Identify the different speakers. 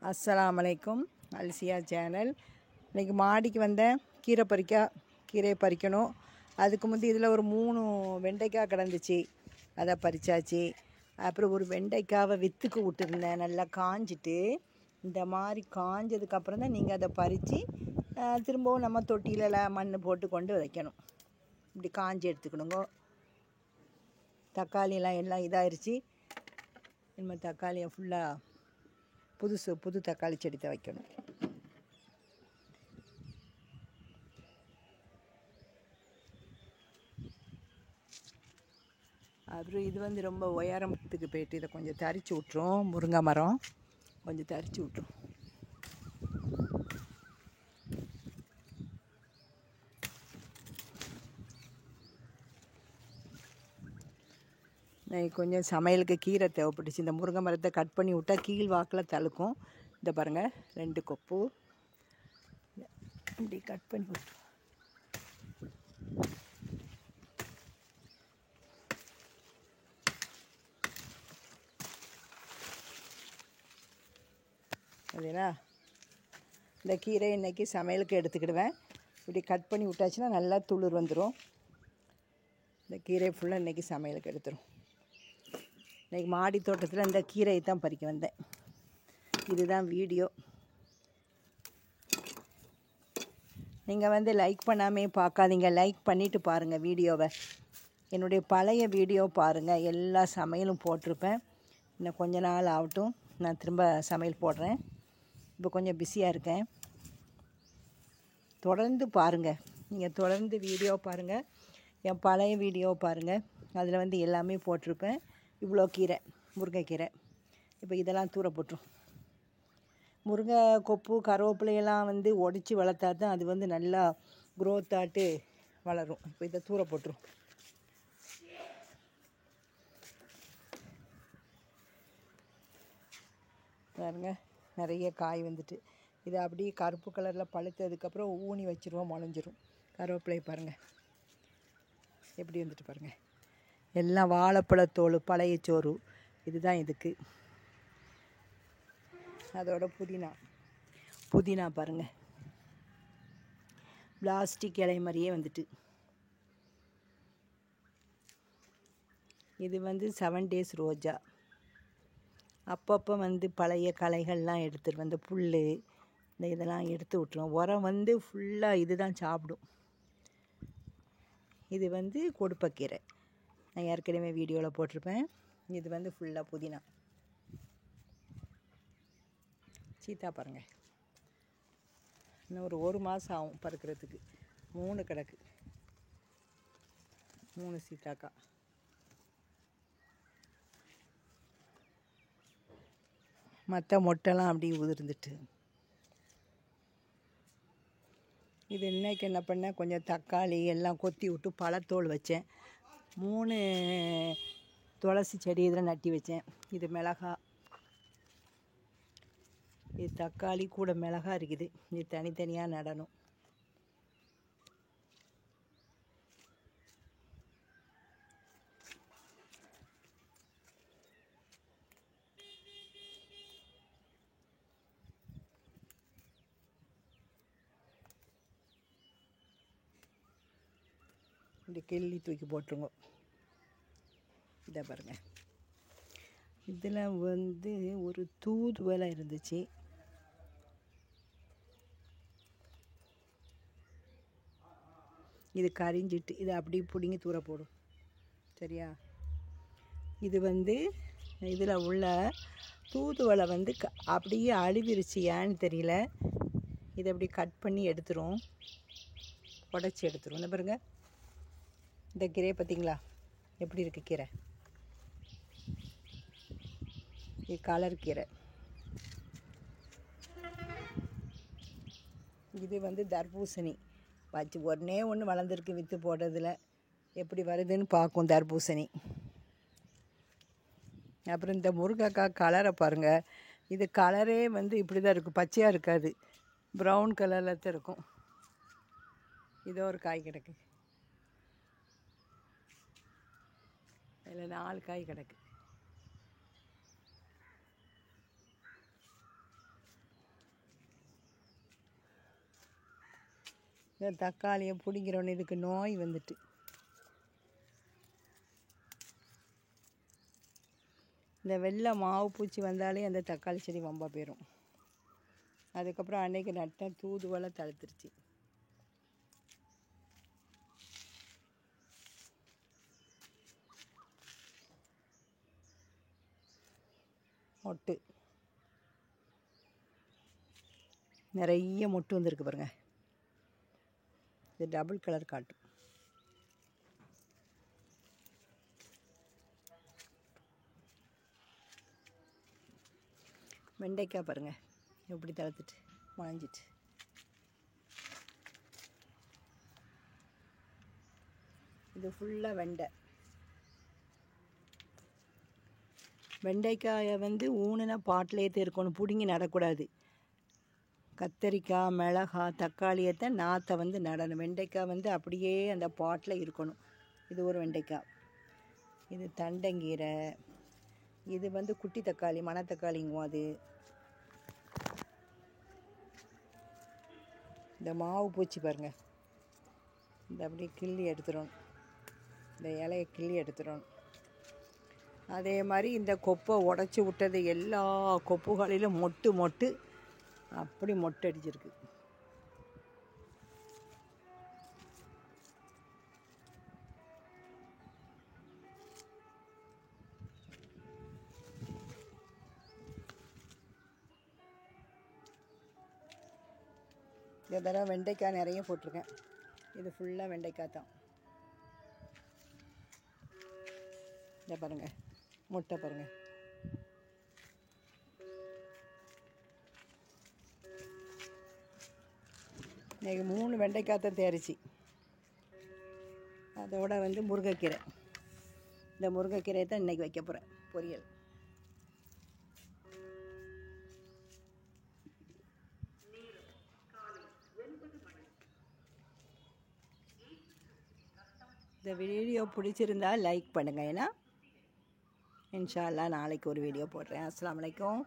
Speaker 1: அஸ்ஸலாமு அலைக்கும். அல்சியா சேனல். இன்றைக்கி மாடிக்கு வந்தேன். கீரையை பறிக்கணும். அதுக்கு முந்தி இதில் ஒரு 3 வெண்டைக்காய் கிடந்துச்சு, அதை பறிச்சாச்சு. அப்புறம் ஒரு வெண்டைக்காவை விற்றுக்கு விட்டுருந்தேன். நல்லா காஞ்சிட்டு இந்த மாதிரி காஞ்சதுக்கப்புறம் தான் நீங்கள் அதை பறித்து திரும்பவும் நம்ம தொட்டியில் மண் போட்டு கொண்டு வைக்கணும். இப்படி காஞ்சி எடுத்துக்கணுங்க. தக்காளியெல்லாம் எல்லாம் இதாகிருச்சு. இனிமேல் தக்காளியை ஃபுல்லாக புது தக்காளி செடி தான் வைக்கணும். அப்புறம் இது வந்து ரொம்ப உயரத்துக்கு போயிட்டு இதை கொஞ்சம் தரிச்சு விட்ரும். முருங்கை மரம் கொஞ்சம் தரிச்சு விட்ரும். கொஞ்சம் சமையலுக்கு கீரை தேவைப்பட்டுச்சு. இந்த முருங்கை மரத்தை கட் பண்ணி விட்டால் கீழ் வாக்கில் தழுக்கும். இந்த பாருங்கள், 2 கொப்பு இப்படி கட் பண்ணி விட்டு அதுனா இந்த கீரை இன்றைக்கி சமையலுக்கு எடுத்துக்கிடுவேன். இப்படி கட் பண்ணி விட்டாச்சுன்னா நல்லா துளிர் வந்துடும். இந்த கீரை ஃபுல்லாக இன்றைக்கி சமையலுக்கு எடுத்துரும். இன்றைக்கி மாடி தோட்டத்தில் இந்த கீரையை தான் பறிக்க வந்தேன். இதுதான் வீடியோ. நீங்கள் வந்து லைக் பண்ணாமே பார்க்காதீங்க, லைக் பண்ணிவிட்டு பாருங்கள் வீடியோவை. என்னுடைய பழைய வீடியோ பாருங்கள், எல்லா சமையலும் போட்டிருப்பேன். இன்னும் கொஞ்ச நாள் ஆகட்டும், நான் திரும்ப சமையல் போடுறேன். இப்போ கொஞ்சம் பிஸியாக இருக்கேன். தொடர்ந்து பாருங்கள். நீங்கள் தொடர்ந்து வீடியோ பாருங்கள், என் பழைய வீடியோ பாருங்கள். அதில் வந்து எல்லாமே போட்டிருப்பேன். இவ்வளோ கீரை, முருங்கைக்கீரை. இப்போ இதெல்லாம் தூர போட்டுரும். முருங்கை கொப்பு கருவேப்பிலையெல்லாம் வந்து உடச்சி வளர்த்தா தான் அது வந்து நல்லா க்ரோத் ஆட்டு வளரும். இப்போ இதை தூர போட்டுரும். பாருங்க, நிறைய காய் வந்துட்டு. இதை அப்படியே கருப்பு கலரில் பழுத்ததுக்கப்புறம் ஊனி வச்சுருவோம், முளைஞ்சிரும். கருவேப்பிலை பாருங்கள் எப்படி வந்துட்டு பாருங்கள். எல்லாம் வாழைப்பழத்தோல், பழைய சோறு, இதுதான் இதுக்கு. அதோட புதினா பாருங்கள், பிளாஸ்டிக் இலை மாதிரியே வந்துட்டு. இது வந்து 7 days ரோஜா. அப்பப்போ வந்து பழைய களைகள்லாம் எடுத்துகிட்டு வந்து புல் இந்த இதெல்லாம் எடுத்து விட்ருவோம். உரம் வந்து ஃபுல்லாக இது தான் சாப்பிடும். இது வந்து கொடுப்பக்கீரை, நான் ஏற்கனவே வீடியோவில் போட்டிருப்பேன். இது வந்து ஃபுல்லாக புதினா. சீத்தா பாருங்கள், இன்னும் ஒரு மாதம் ஆகும் பறிக்கிறதுக்கு. 3 கிடக்கு, 3 சீத்தாக்கா. மற்ற மொட்டைலாம் அப்படியே உதிர்ந்துட்டு. இது இன்றைக்கி என்ன பண்ணேன், கொஞ்சம் தக்காளி எல்லாம் கொத்தி விட்டு பழத்தோல் வச்சேன். 3 துளசி செடி இதில் நட்டி வச்சேன். இது மிளகா, இது தக்காளி கூட மிளகா இருக்குது. இது தனித்தனியாக நடணும். இப்படி கிள்ளி தூக்கி போட்டுருங்க. இதை பாருங்கள், இதில் வந்து ஒரு தூதுவளை இருந்துச்சு. இது கரிஞ்சிட்டு இதை அப்படியே பிடுங்கி தூர போடும். சரியா? இது வந்து இதில் உள்ள தூதுவளை வந்து அப்படியே அழுவிருச்சு, ஏன்னு தெரியல. இதை அப்படி கட் பண்ணி எடுத்துரும், உடச்சி எடுத்துரும். இந்த பாருங்க, இந்த கீரையை பார்த்தீங்களா எப்படி இருக்குது கீரை? இது கலர் கீரை. இது வந்து தர்பூசணி வச்சு ஒன்று வளர்ந்துருக்கு. விற்று போடுறதுல எப்படி வருதுன்னு பார்க்கும் தர்பூசணி. அப்புறம் இந்த முருங்கைக்காய் கலரை பாருங்கள். இது கலரே வந்து இப்படி தான் இருக்கும், பச்சையாக இருக்காது, ப்ரௌன் கலரில் தான் இருக்கும். இதோ ஒரு காய் கிடக்கு, இதில் 4 காய் கிடக்கு. இந்த தக்காளியை பிடிக்கிறோன்னு இதுக்கு நோய் வந்துட்டு. இந்த வெள்ளை மாவு பூச்சி வந்தாலே அந்த தக்காளி செடி வம்பா போயிடும். அதுக்கப்புறம் அன்னைக்கு நட்ட தூதுவளை தழுத்துருச்சு. மொட்டு நிறைய மொட்டு வந்திருக்கு பாருங்க. இது டபுள் கலர் காட்டும். வெண்டைக்காய் பாருங்கள் எப்படி தளர்த்துட்டு முளைஞ்சிட்டு. இது ஃபுல்லாக வெண்டைக்காயை ஊனுனா பாட்டிலேயே இருக்கணும், பிடுங்கி நடக்கூடாது. கத்தரிக்காய், மிளகாய், தக்காளியைத்தான் நாற்றை நடணும். வெண்டைக்காய் அப்படியே அந்த பாட்டில் இருக்கணும். இது ஒரு வெண்டைக்காய். இது தண்டங்கீரை. இது குட்டி தக்காளி, மணத்தக்காளிங்குவோம். அது இந்த மாவு பூச்சி பாருங்கள். இந்த அப்படியே கிள்ளி எடுத்துடணும். இந்த இலையை கிள்ளி எடுத்துடணும். அதே மாதிரி இந்த கொப்பை உடச்சி விட்டது எல்லா கொப்புகளிலும் மொட்டு அப்படி மொட்டை அடிச்சிருக்கு. இந்த தடவை வெண்டைக்காய் நிறைய போட்டிருக்கேன். இது ஃபுல்லாக வெண்டைக்காய் தான். இதை பாருங்கள், முட்டை பாருங்கள். இன்றைக்கி 3 வெண்டைக்காய் தான் தேரிச்சு. அதோட முருங்கைக்கீரை. இந்த முருங்கைக்கீரையை தான் இன்றைக்கி வைக்க போகிறேன் பொரியல். இந்த வீடியோ பிடிச்சிருந்தா லைக் பண்ணுங்கள். ஏன்னா இன்ஷா அல்லாஹ் நாளைக்கு ஒரு வீடியோ போடுறேன். அஸ்ஸலாமு அலைக்கும்.